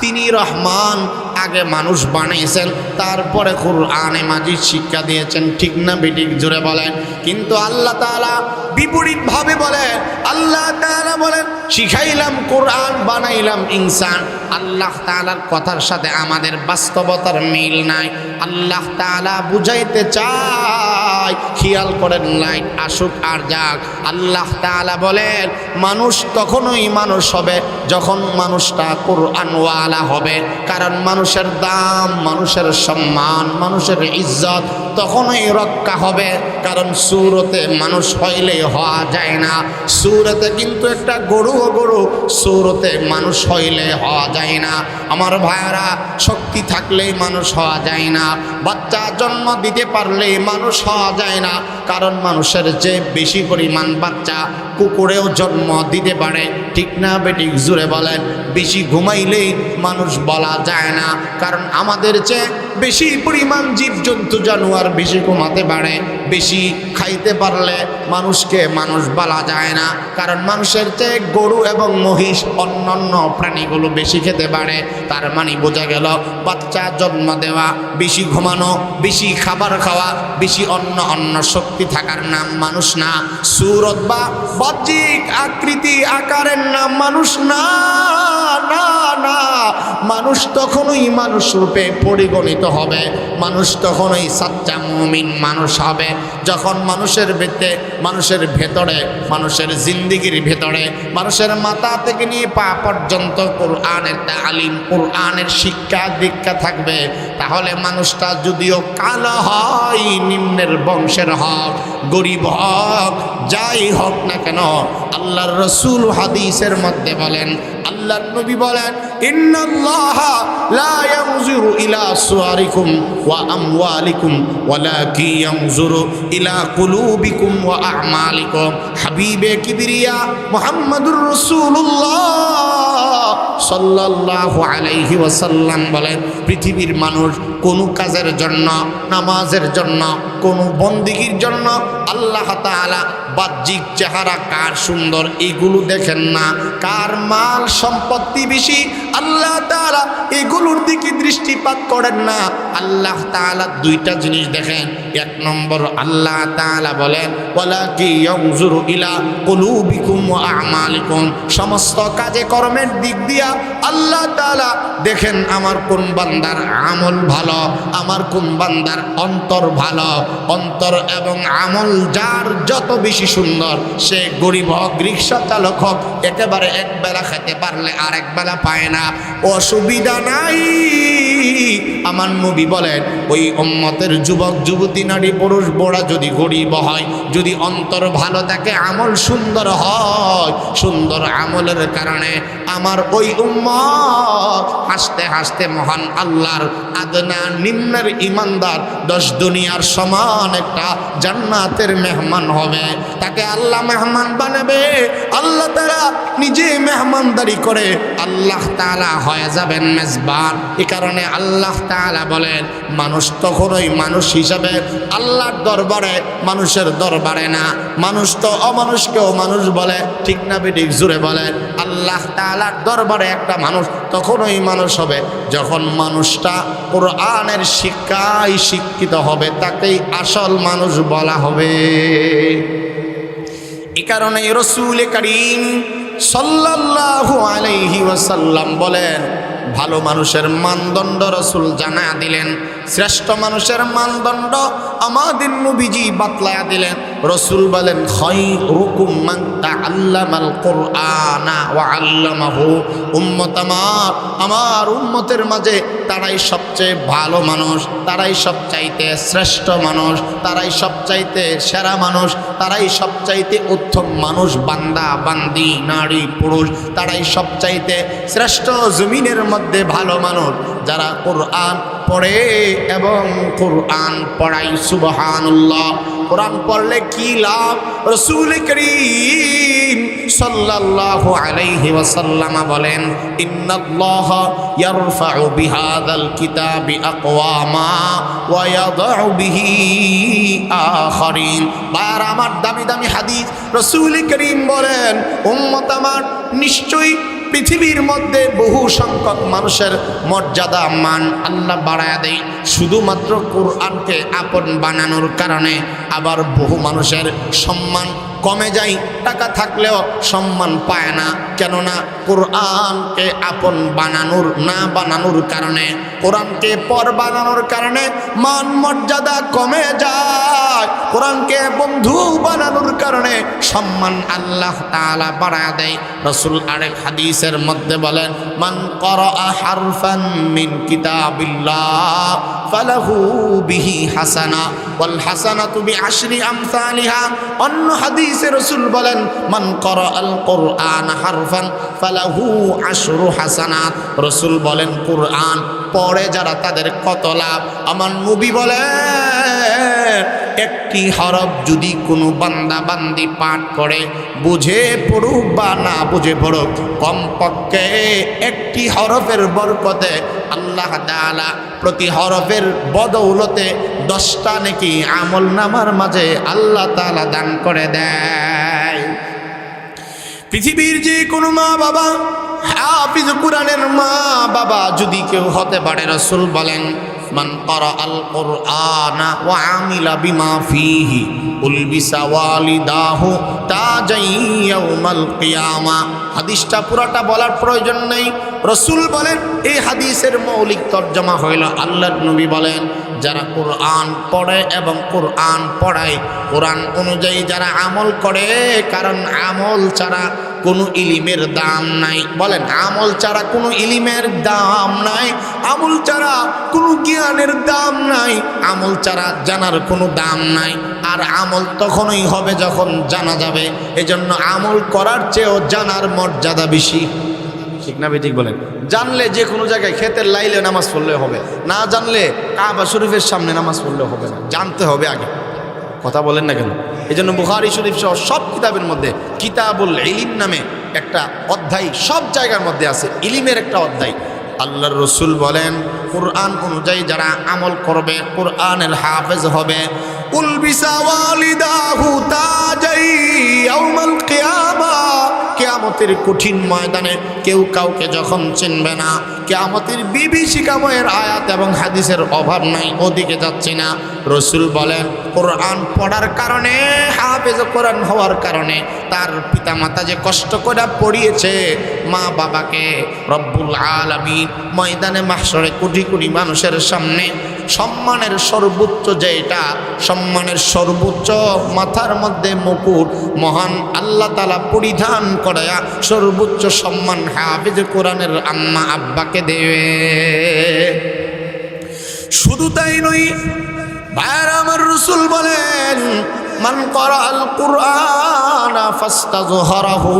তিনি রহমান, আগে মানুষ বানিয়েছেন, তারপরে কোরআনে মাজিদ শিক্ষা দিয়েছেন। ঠিক না বেঠিক? জোরে বলেন। কিন্তু আল্লাহ তাআলা বিপরীতভাবে বলেন, আল্লাহ তাআলা বলেন শিখাইলাম কোরআন, বানাইলাম ইনসান। আল্লাহ তাআলার কথার সাথে আমাদের বাস্তবতার মিল নাই। আল্লাহ তাআলা বুঝাইতে চায়, খেয়াল করেন, লাইট আসুক আর যাক, আল্লাহ তাআলা বলেন মানুষ তখনই মানুষ হবে যখন মানুষটা কোরআনওয়ালা হবে। কারণ মানুষের দাম, মানুষের সম্মান, মানুষের ইজ্জত তখনই রক্ষা হবে। কারণ সুরতে মানুষ হইলে হওয়া যায় না। সুরতে কিন্তু একটা গরুও গরু, সুরতে মানুষ হইলে হওয়া যায় না। আমার ভাইয়ারা, শক্তি থাকলেই মানুষ হওয়া যায় না, বাচ্চা জন্ম দিতে পারলেই মানুষ হওয়া যায় না। কারণ মানুষের যে বেশি পরিমাণ বাচ্চা কুকুরেও জন্ম দিতে পারে। ঠিক না বেঠিক? জুড়ে বলেন। বেশি ঘুমাইলেই মানুষ বলা যায় না, কারণ আমাদের চেয়ে বেশি পরিমাণ জীবজন্তু জানোয়ার বেশি ঘুমাতে পারে। বেশি খাইতে পারলে মানুষকে মানুষ বলা যায় না, কারণ মানুষের চেয়ে গরু এবং মহিষ অন্যান্য প্রাণীগুলো বেশি খেতে পারে। তার মানে বোঝা গেল বাচ্চা জন্ম দেওয়া, বেশি ঘুমানো, বেশি খাবার খাওয়া, বেশি অন্য শক্তি থাকার নাম মানুষ না। সুরত বা বাহ্যিক আকৃতি আকারের নাম মানুষ না, না না। মানুষ তখনই মানুষ রূপে পরিগণিত হবে, মানুষ তখনই সাচ্চা মুমিন মানুষ হবে যখন মানুষের ভেতরে মানুষের জিন্দিগির ভেতরে মানুষের মাথা থেকে নিয়ে পা পর্যন্ত কোরআনের তালিম, কোরআনের শিক্ষা দীক্ষা থাকবে। তাহলে মানুষটা যদিও কালো হয়, নিম্নের বংশের হোক, গরিব হোক, যাই হোক না কেন, আল্লাহর রাসূল হাদিসের মধ্যে বলেন, আল্লাহর নবী বলেন, ইন্নাল্লাহা লা ইয়ানজুরু ইলা সুওয়ারিকুম ওয়া আমওয়ালিকুম ওয়ালাকিন ইয়ানজুরু ইলা কুলুবিকুম ওয়া আ'মালিকুম। হাবিবে কিবরিয়া মুহাম্মদুর রাসূলুল্লাহ সাল্লাল্লাহু আলাইহি ওয়াসাল্লাম বলেন, পৃথিবীর মানুষ কোনো কাজের জন্য, নামাজের জন্য, কোনো বন্দেগীর জন্য আল্লাহ তাআলা বাহ্যিক চেহারা কার সুন্দর এগুলো দেখেন না, কার মাল সম্পত্তি বেশি আল্লাহ তাআলা এগুলোর দিকে দৃষ্টিপাত করেন না। আল্লাহ তাআলা দুইটা জিনিস দেখেন। এক নম্বর, আল্লাহ তাআলা বলেন, ওয়ালাকি ইয়ানজুরু ইলা কুলুবিকুম ওয়া আ'মালিকুম। সমস্ত কাজে কর্মের দিক দিয়া আল্লাহ তাআলা দেখেন আমার কোন বান্দার আমল ভালো, আমার কোন বান্দার অন্তর ভালো। অন্তর এবং আমল যার যত বেশি সুন্দর, সে গরিব হোক, রিক্সা চালক হোক, একেবারে এক বেলা খেতে পারলে আর এক বেলা পায় না, অসুবিধা নাই। আমার নবী বলেন, ওই উম্মতের যুবক যুবতী নারী পুরুষ বোড়া যদি গরিব হয়, যদি অন্তর ভালো থাকে, আমল সুন্দর হয়, সুন্দর আমলের কারণে আমার ওই উম্মত হাসতে হাসতে মহান আল্লাহর আদনা নিম্নের ইমানদার 10 দুনিয়ার সমান একটা জান্নাতের মেহমান হবে। তাকে আল্লাহ মেহমান বানাবে, আল্লাহ তাআলা নিজে মেহমানদারি করে আল্লাহ তাআলা হয়ে যাবেন মেজবান। এই কারণে আল্লাহ তাআলা বলেন, মানুষ তখনই মানুষ হিসাবে আল্লাহর দরবারে, মানুষের দরবারে না। মানুষ তো অমানুষকেও মানুষ বলে, ঠিক না বেঠিক? জোরে বলেন। আল্লাহ তাআলার দরবারে একটা মানুষ তখনই মানুষ হবে যখন মানুষটা কোরআনের শিক্ষায় শিক্ষিত হবে, তাকেই আসল মানুষ বলা হবে। এই কারণে রাসূল করিম সাল্লাল্লাহু আলাইহি ওয়াসাল্লাম বলেন, ভালো মানুষের মানদণ্ড রাসূল জানা দিলেন, শ্রেষ্ঠ মানুষের মানদণ্ড আমাদের নবীজি বাতলায়া দিলেন। রাসূল বলেন, খায়রুকুম মান তাআল্লামাল কুরআনা ওয়া আল্লামাহু। উম্মত আমার উম্মতের মাঝে তারাই সবচেয়ে ভালো মানুষ, তারাই সবচাইতে শ্রেষ্ঠ মানুষ, তারাই সবচাইতে সেরা মানুষ, তারাই সবচাইতে উত্তম মানুষ, বান্দা বান্দি নারী পুরুষ, তারাই সবচাইতে শ্রেষ্ঠ জমিনের মধ্যে ভালো মানুষ, যারা কোরআন পড়ে এবং কোরআন পড়াই। সুবহানাল্লাহ। কোরআন পড়লে কি লাভ? রাসূল করিম সাল্লাল্লাহু আলাইহি ওয়াসাল্লাম বলেন, ইন্নাল্লাহা ইয়ারফাউ বিহাযাল কিতাবি আকওয়ামা ওয়া ইয়াদউ বিহি আখারিন। বার আমার দামি দামি হাদিস, রাসূল করিম বলেন, উম্মত আমার নিশ্চয়ই পৃথিবীর মধ্যে বহু সংখ্যক মানুষের মর্যাদা মান আল্লাহ বাড়ায়া দেয় শুধুমাত্র কোরআনকে আপন বানানোর কারণে। আবার বহু মানুষের সম্মান কমে যায়, টাকা থাকলেও সম্মান পায় না, কেননা কোরআনকে আপন বানানোর কারণে, কোরআনকে পর বানানোর কারণে মান মর্যাদা কমে যায়। কোরআনকে বন্ধু বানানোর কারণে সম্মান আল্লাহ তাআলা বাড়ায় দেয়। রাসূল আরেক হাদিসের মধ্যে বলেন, মান ক্বারাআ হারফান মিন কিতাবিল্লাহ ফালাহু বিহি হাসানা ওয়াল হাসানাতু বিআশরি আমসালিহা। অন্য হাদিসে রাসূল বলেন, মান ক্বারাআল কুরআন হারফান ফালাহু আশরু হাসানাত। রাসূল বলেন, কোরআন পড়ে যারা তাদের কত লাভ। আমার নবী বলেন, একটি হরফ যদি কোনো বান্দা বান্দি পাঠ করে, বুঝে পড়ুক বা না বুঝে পড়ুক, কমপক্ষে একটি হরফের বরকতে আল্লাহ তাআলা প্রতি হরফের বদৌলতে 10টা নেকি আমল নামার মাঝে আল্লাহ তাআলা দান করে দেয়। পৃথিবীর যে কোনো মা বাবা, হাফিজ কোরআনের মা বাবা যদি কেউ হতে পারে, রাসূল বলেন, মান ক্বারাআল কুরআনা ওয়া আমিলা বিমা ফীহি উলবিসা ওয়ালিদাহু তাজাই ইয়াউমাল কিয়ামা। হাদিসটা পুরাটা বলার প্রয়োজন নেই। রসুল বলেন, এই হাদিসের মৌলিক তর্জমা হইল, আল্লাহর নবী বলেন, যারা কোরআন পড়ে এবং কোরআন পড়ায়, কোরআন অনুযায়ী যারা আমল করে, কারণ আমল ছাড়া কোনো ইলিমের দাম নাই। বলেন, আমল ছাড়া কোনো ইলিমের দাম নাই, আমল ছাড়া কোনো জ্ঞানের দাম নাই, আমল ছাড়া জানার কোনো দাম নাই। আর আমল তখনই হবে যখন জানা যাবে। এজন্য আমল করার চেয়েও জানার মর্যাদা বেশি। ঠিক না ঠিক বলেন? জানলে যে কোনো জায়গায় ক্ষেতের লাইলে নামাজ পড়লে হবে, না জানলে কাবা শরীফের সামনে নামাজ পড়লে হবে না, জানতে হবে আগে। কথা বলেন না কেন? এই জন্য বুখারী শরীফ সহ সব কিতাবের মধ্যে কিতাবুল ইলিম নামে একটা অধ্যায় সব জায়গার মধ্যে আছে, ইলিমের একটা অধ্যায়। আল্লাহর রসুল বলেন, কোরআন অনুযায়ী যারা আমল করবে, কোরআনের হাফেজ হবে, উলবিসা ওয়ালিদাহু তাজাই ইয়াউমাল কিয়ামা, কিয়ামতের কঠিন ময়দানে কেউ কাউকে যখন চিনবে না, কিয়ামতের বিভীষিকাময়ের আয়াত এবং হাদিসের অভাব নাই, ওদিকে যাচ্ছি না। রসুল বলেন, কোরআন পড়ার কারণে, হাফেজ কোরআন হওয়ার কারণে তার পিতামাতা যে কষ্ট করে পড়িয়েছে, মা বাবাকে রব্বুল আলামিন ময়দানে মাহশরে কোটি কোটি মানুষের সামনে সম্মানের সর্বোচ্চ, যেটা সম্মানের সর্বোচ্চ মাথার মধ্যে মুকুট মহান আল্লাহ তাআলা পরিধান করায়া সর্বোচ্চ সম্মান হাফেজ কোরআনের আম্মা আব্বাকে দেবে। শুধু তাই নয় ভাইরা আমার, রাসূল বলেন, মান ক্বারাআল কুরআনা ফাস্তাযহারাহু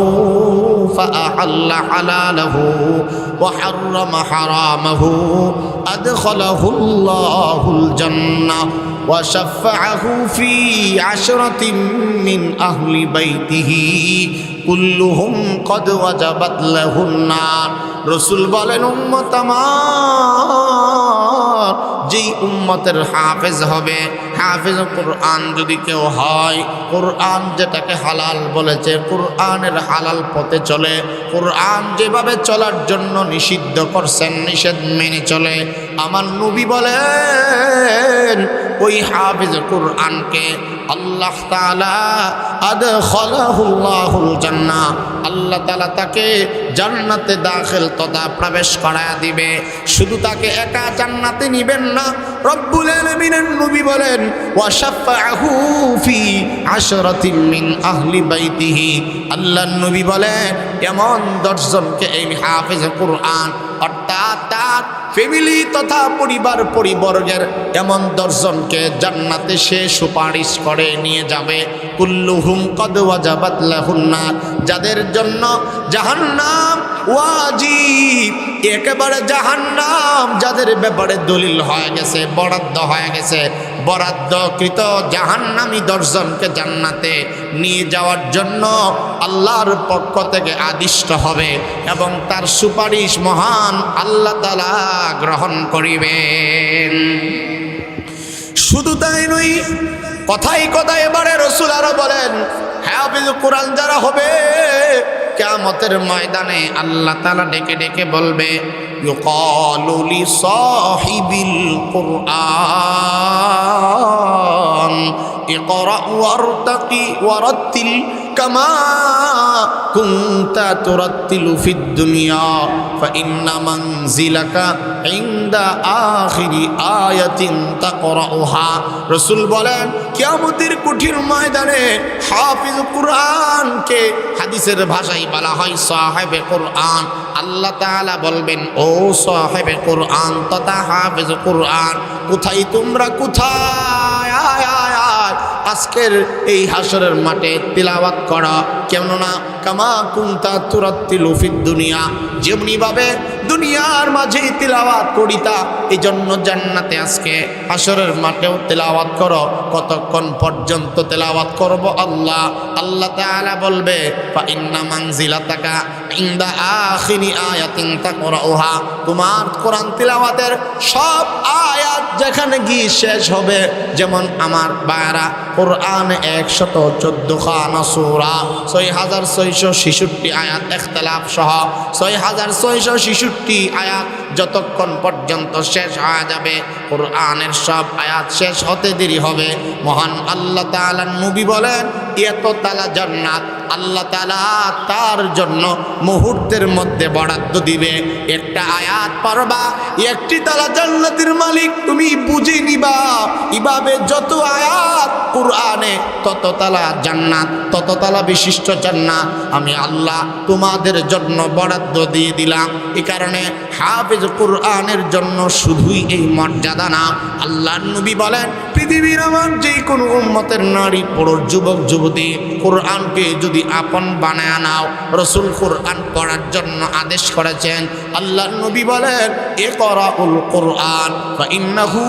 ফাআহাল্লা হালালাহু ওয়া হাররামা হারামাহু আদখালাহুল্লাহুল জান্নাহ ওয়া শাফাআহু ফি আশরাতিন মিন আহলি বাইতিহি কুল্লুহুম ক্বাদ ওয়াজাবাত লাহুন নার। রাসূল বলেন, উম্মত আমার, যেই উম্মতের হাফেজ হবে, হাফেজ কোরআন যদি কেউ হয়, কোরআন যেটাকে হালাল বলেছে, কোরআনের হালাল পথে চলে, কোরআন যেভাবে চলার জন্য নিষিদ্ধ করছেন নিষেধ মেনে চলে, আমার নবী বলেন, ওই হাফেজ কোরআনকে আল্লাহ তাআলা আদখালাহুল্লাহুল জান্নাহ, আল্লাহ তাআলা তাকে জান্নাতে দাখিল তথা প্রবেশ করায়া দিবে। শুধু তাকে একা জান্নাতে নিবেন না, রব্বুল আলামিনের নবী বলেন, ওয়া শাফাআহু ফি আশরাতিন মিন আহলি বাইতিহি, আল্লাহর নবী বলেন, এমন 10 জনকে এই হাফেজ কোরআন, অর্থাৎ তার ফ্যামিলি তথা পরিবার পরিবর্গের এমন 10 জনকে জান্নাতে সে সুপারিশ করে নিয়ে যাবে। কুল্লুহুম ক্বাদ ওয়াজাবাত লাহুন নার, যাদের জন্য জাহান্নাম ওয়াজিব, একেবারে জাহান্নাম যাদের ব্যাপারে দলিল হয়ে গেছে, বরাদ্দ হয়ে গেছে, বরাদ্দকৃত জাহান্নামী 10 জনকে জান্নাতে নিয়ে যাওয়ার জন্য আল্লাহর পক্ষ থেকে আদিষ্ট হবে এবং তার সুপারিশ মহান আল্লাহ তাআলা গ্রহণ করিবেন। শুধু তাই নয়, কথাই কথায় এবারে রাসূল আরো বলেন, হাফেজ কোরআন যারা হবে, কিয়ামতের ময়দানে আল্লাহ তাআলা ডেকে ডেকে বলবে, ইউকালু লি সাহিবিল কুরআন ইকরা ওয়ারতাকি ওয়ারাত্তিল কামা কুনতা তুরাত্তিলু ফিদ দুনিয়া ফাইন্না মানজিলাকা ইনদা আখিরি আয়াতিন তাকরাউহা। রাসূল বলেন, কিয়ামতের কঠিন ময়দানে হাফিজ কুরআনকে হাদিসের ভাষায় বলা হয় সাহেবে কুরআন। আল্লাহ তাআলা বলবেন, ও সাহেবে কুরআন তথা হাফিজ কুরআন, কোথায় তোমরা, কোথায়? আয় আয় আয়, আজকের এই হাসরের মাঠে তিলাওয়াত করা, কেননা কামা কুনতা তুরাত্তিলু ফিদ দুনিয়া, যেমনি ভাবে দুনিয়ার মাঝে তিলাওয়াত করিতা, এই জন্য জান্নাতে আজকে হাসরের মাঠেও তিলাওয়াত করো। কতক্ষণ পর্যন্ত তিলাওয়াত করব? আল্লাহ তাআলা বলবে, ফা ইন্না মানজিলাতাকা ইনদা আখিরি আয়াতিন তাকরাউহা, তোমার কোরআন তিলাওয়াতের সব আয়াত যেখানে গিয়ে শেষ হবে, যেমন আমার বায়রা কোরআনে 114 খানা সূরা, 6666 আয়াত ইখতিলাফ সহ 6666 আয়াত যতক্ষণ পর্যন্ত শেষ হয়ে যাবে, কোরআনের সব আয়াত শেষ হতে দেরি হবে। মহান আল্লাহ তাআলার নবী বলেন, এত তালা জান্নাত আল্লাহ তাআলা তার জন্য মুহূর্তের মধ্যে বরাদ্দ দিবে। একটা আয়াত পড়বা, একটি তালা জান্নাতের মালিক তুমি বুঝে নিবা। এভাবে যত আয়াত কুরআনে তত তালা জান্নাত, তত তালা বিশিষ্ট জান্নাত আমি আল্লাহ তোমাদের জন্য বরাদ্দ দিয়ে দিলাম। এই কারণে হাফেজ কুরআনের জন্য শুধুই এই মর্যাদা না, আল্লাহর নবী বলেন পৃথিবীর আমার যে কোনো উম্মতের নারী পুরুষ যুবক যুবতী কোরআনকে যদি আপন বানায় নাও, রসুল কোরআন পড়ার জন্য আদেশ করেছেন। আল্লাহর নবী বলেন ইকরাউল কোরআন ফাইন্নাহু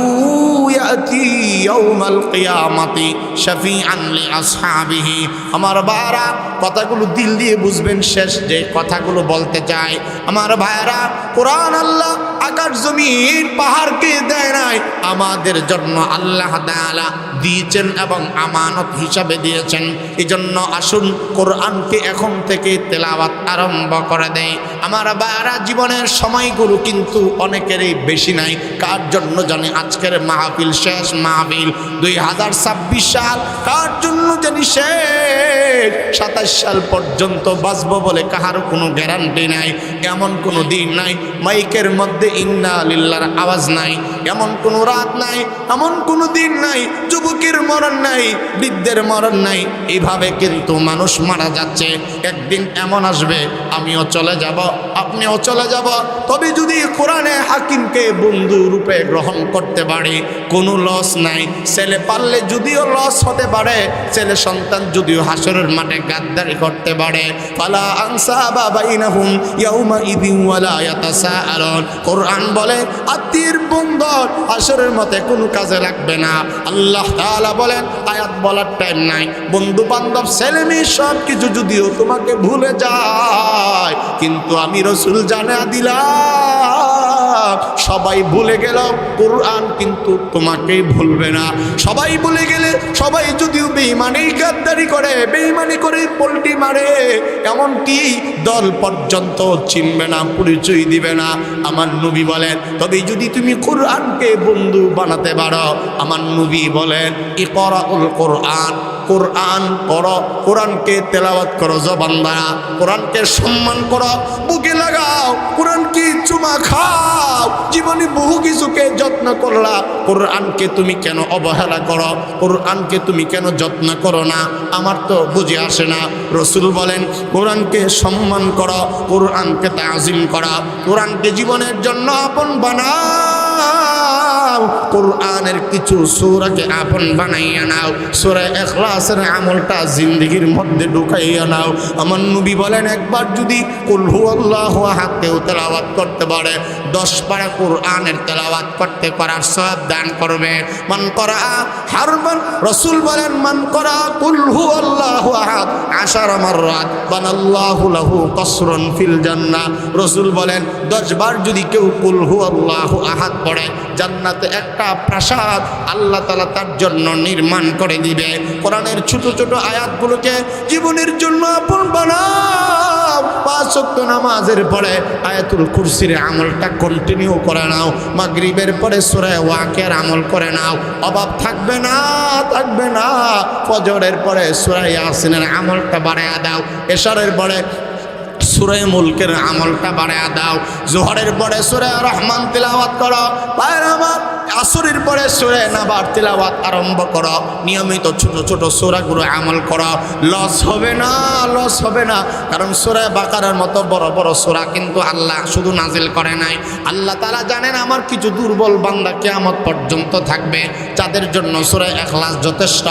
ইয়াতি ইয়াউমাল কিয়ামাতি শাফিআন লিআসহাবিহি। আমার ভাইরা কথাগুলো দিল দিয়ে বুঝবেন, শেষ যে কথাগুলো বলতে চাই আমার ভাইরা, কোরআন আল্লাহ আকাশ জমিন পাহাড়কে দেয় নাই, আমাদের জন্য আল্লাহ তাআলা দিয়েছেন এবং আমানত হিসাবে দিয়েছেন। এই জন্য আসুন কোরআনকে এখন থেকে তেলাওয়াত আরম্ভ করে দেয়। আমার ভাইরা জীবনের সময়গুলো কিন্তু অনেকেরই বেশি নাই। কার জন্য জানি আজকের মাহফিল শেষ মাহফিল 2026 সাল, কার জন্য জানি শেষ 27 সাল পর্যন্ত বাঁচবো বলে কাহার কোনো গ্যারান্টি নাই। এমন কোনো দিন নাই মাইকের মধ্যে ইন্না লিল্লাহর আওয়াজ নাই, এমন কোনো রাত নাই, এমন কোনো দিন নাই যুবকের মরণ নাই, বৃদ্ধের মরণ নাই। এইভাবে কিন্তু মানুষ মারা যাচ্ছে। একদিন এমন আসবে আমিও চলে যাব, আপনিও চলে যাব। তবে যদি কোরআনে হাকিমকে বন্ধু রূপে গ্রহণ করতে পারে কোনো লস নাই। ছেলে পারলে যদিও লস হতে পারে, ছেলে সন্তান যদিও হাসরের মাঠে গাদ্দারি করতে পারে, ফালা আনসাবা বাইনাহুম ইয়াউমা ইদিন ওয়ালা ইয়াতাসাআলুন। কোরআন বলে আত্মীর বন্ধন হাসরের মাঠে কোনো কাজে লাগবে না। আল্লাহ তাআলা বলেন আয়াত বলার টাইম নাই, বন্ধু বান্ধব ছেলে মেয়ে সব কিছু যদিও তোমাকে ভুলে যায়, কিন্তু আমি রসুল জানা দিলাম সবাই ভুলে গেল, কোরআন কিন্তু তোমাকেই ভুলবে না। সবাই ভুলে গেলে, সবাই যদিও বেঈমানি গাদ্দারি করে, বেঈমানি করে পল্টি মারে, এমনকি দল পর্যন্ত চিনবে না, পরিচয় দিবে না। আমার নবী বলেন তবে যদি তুমি কোরআনকে বন্ধু বানাতে পারো, আমার নবী বলেন ইকরাউল কোরআন, কোরআন পড়ো, কোরআনকে তেলাওয়াত করো জবান দ্বারা, কোরআনকে সম্মান করো, বুকে লাগাও, কোরআনকে চুমা খাও। জীবনে বহু কিছুকে যত্ন করলা, কোরআনকে তুমি কেন অবহেলা করো? কোরআনকে তুমি কেন যত্ন করো না? আমার তো বুঝে আসে না। রসুল বলেন কোরআনকে সম্মান করো, কোরআনকে তাজিম করা, কোরআনকে জীবনের জন্য আপন বানাও। কোরআনের কিছু সূরাকে আপন বানাইয়া নাও, সূরা ইখলাসের আমলটা জিন্দেগির মধ্যে ঢুকাইয়া নাও। আমার নবী বলেন একবার যদি কুল হুয়াল্লাহু আহাদ কেউ তেলাওয়াত করতে পারে, 10 পারা কোরআনের তেলাওয়াত করতে পারার সওয়াব দান করবে। মান করা হারফান, রাসূল বলেন মান করা কুল হুয়াল্লাহু আহাদ 10 মাররাত বানাল্লাহু লাহু কসরুন ফিল জান্নাহ। রাসূল বলেন 10 বার যদি কেউ কুল হুয়াল্লাহু আহাদ পড়ে, জান্নাতে একটা প্রাসাদ আল্লাহ তাআলা তার জন্য নির্মাণ করে দিবে। কোরআনের ছোট ছোট আয়াতগুলোকে জীবনের জন্য আপন বানাও। 5 ওয়াক্ত নামাজের পরে আয়াতুল কুরসির আমলটা কন্টিনিউ করে নাও। মাগরিবের পরে সূরা ওয়াকিয়ার আমল করে নাও, অভাব থাকবে না, থাকবে না। ফজরের পরে সূরা ইয়াসিনের আমলটা বাড়ায়া দাও। এশারের পরে সূরা মুলকের আমলটা বাড়ায়া দাও। জোহরের পরে সূরা রহমান তিলাওয়াত করো। ভাইরা আমার, আসরের পরে সূরা নাবার তিলাওয়াত আরম্ভ করো। নিয়মিত ছোট ছোট সূরাগুলো আমল করো। লস হবে না, লস হবে না। কারণ সূরা বাকারার মতো বড় বড় সূরা কিন্তু আল্লাহ শুধু নাজিল করে নাই। আল্লাহ তাআলা জানেন আমার কিছু দুর্বল বান্দা কিয়ামত পর্যন্ত থাকবে, যাদের জন্য সূরা ইখলাস যথেষ্ট।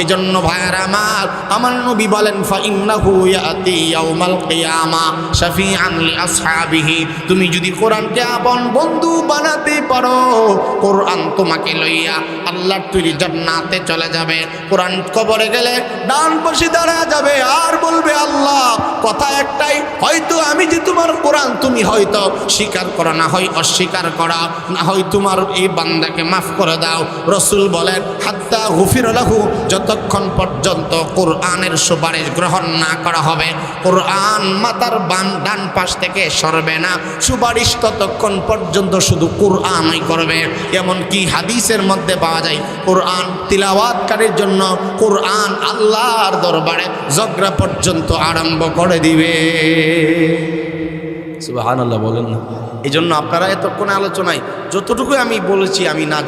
এজন্য ভাইরা আমার নবী বলেন ফা ইন্নাহু ইয়াতি ইয়াউমাল কিয়ামা শাফিআন লিআসহাবিহি। তুমি যদি কোরআনকে আপন বন্ধু বানাতে পারো, কোরআন তোমাকে লইয়া আল্লাহর তৈরি জান্নাতে চলে যাবে। কোরআন কবরে গেলে ডান পাশে দাঁড়ায় যাবে আর বলবে আল্লাহ কথা একটাই, হয়তো আমি যে তোমার কোরআন তুমি হয়তো স্বীকার করো, না হয় অস্বীকার করা, না হয় তোমার এই বান্দাকে মাফ করে দাও। রাসূল বলেন হাত্তা হাত্তা গুফিরা লাহু, যতক্ষণ পর্যন্ত কোরআনের সুপারিশ গ্রহণ না করা হবে, কোরআন মাথার ডান পাশ থেকে সরবে না, সুপারিশ ততক্ষণ পর্যন্ত শুধু কোরআনই করবে। এমনকি হাদিসের মধ্যে পাওয়া যায় কোরআন তিলাওয়াতকারীর জন্য কোরআন আল্লাহর দরবারে ঝগড়া পর্যন্ত আরম্ভ করে দিবে। সুবহানাল্লাহ বলেন না। এই জন্য আপনারা এতক্ষণ আলোচনায় যতটুকু আমি বলেছি আমি না